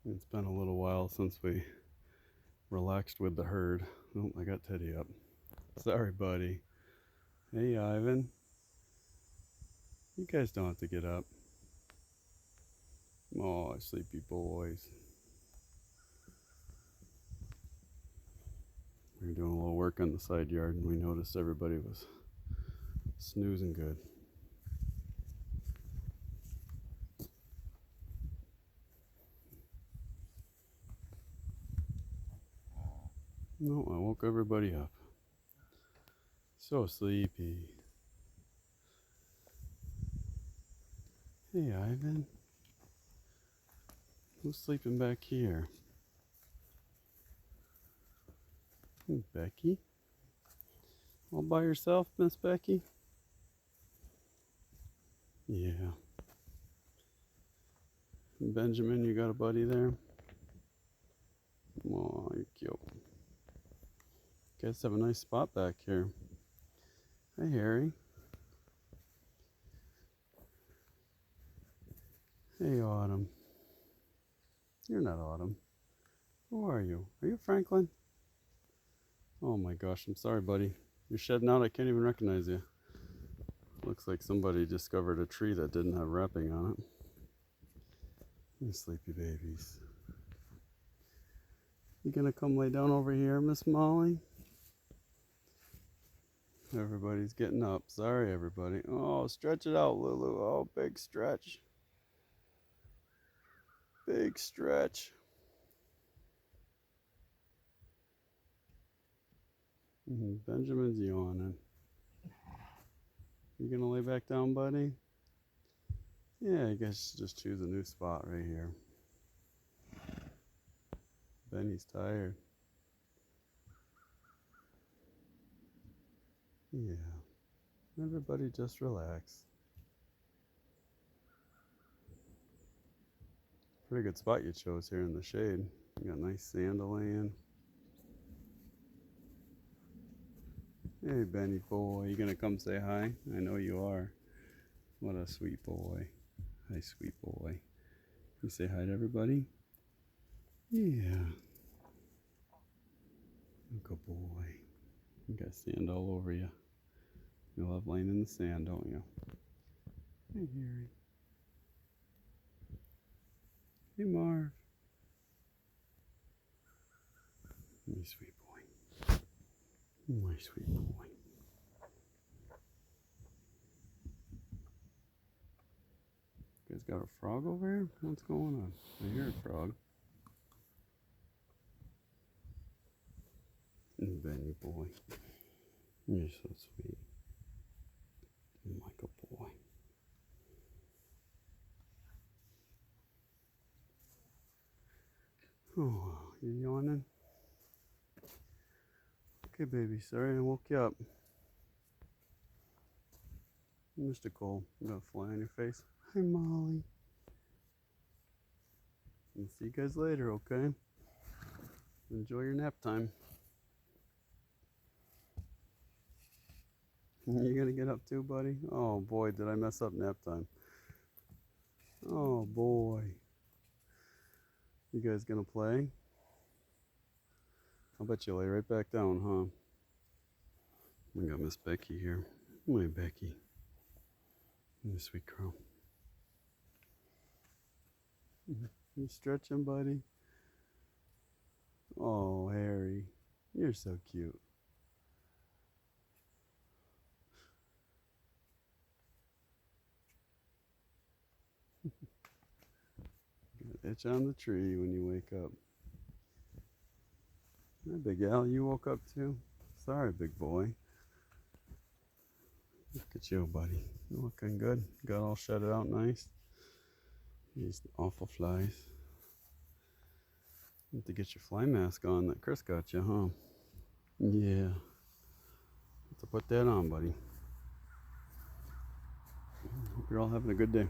It's been a little while since we relaxed with the herd. Oh, I got Teddy up. Sorry, buddy. Hey, Ivan. You guys don't have to get up. Oh, sleepy boys. We were doing a little work on the side yard and we noticed everybody was snoozing good. No, I woke everybody up. So sleepy. Hey, Ivan. Who's sleeping back here? Becky? All by yourself, Miss Becky? Yeah. Benjamin, you got a buddy there? Oh, you're cute. You guys have a nice spot back here. Hi, Harry. Hey, Autumn. You're not Autumn. Who are you? Are you Franklin? Oh my gosh, I'm sorry, buddy. You're shedding out. I can't even recognize you. Looks like somebody discovered a tree that didn't have wrapping on it. You sleepy babies. You gonna come lay down over here, Miss Molly? Everybody's getting up. Sorry, everybody. Oh, stretch it out, Lulu. Oh, big stretch. Big stretch. Benjamin's yawning. You gonna lay back down, buddy? Yeah, I guess just choose a new spot right here. Benny's tired. Yeah. Everybody just relax. Pretty good spot you chose here in the shade. You got nice sand to lay in. Hey, Benny boy, you gonna come say hi? I know you are. What a sweet boy. Hi, sweet boy. You say hi to everybody? Yeah. Good boy. You got sand all over you. You love laying in the sand, don't you? Hey, Harry. Hey, Marv. My sweet boy. My sweet boy. You guys got a frog over here? What's going on? I hear a frog. Benny boy. You're so sweet. Like a boy. Oh, you yawning? Okay, baby. Sorry I woke you up. Mr. Cole, I'm gonna fly on your face. Hi, Molly. And see you guys later, okay? Enjoy your nap time. You gonna get up too, buddy? Oh boy, did I mess up nap time. Oh boy. You guys gonna play? I'll bet you lay right back down, huh? We got Miss Becky here. My Becky. My sweet girl. You stretching, buddy? Oh, Harry. You're so cute. Itch on the tree when you wake up. Hi, Big Al. You woke up too? Sorry, big boy. Look at you, buddy. You looking good? Got all shut out nice. These awful flies. You have to get your fly mask on that Chris got you, huh? Yeah. Have to put that on, buddy. Hope you're all having a good day.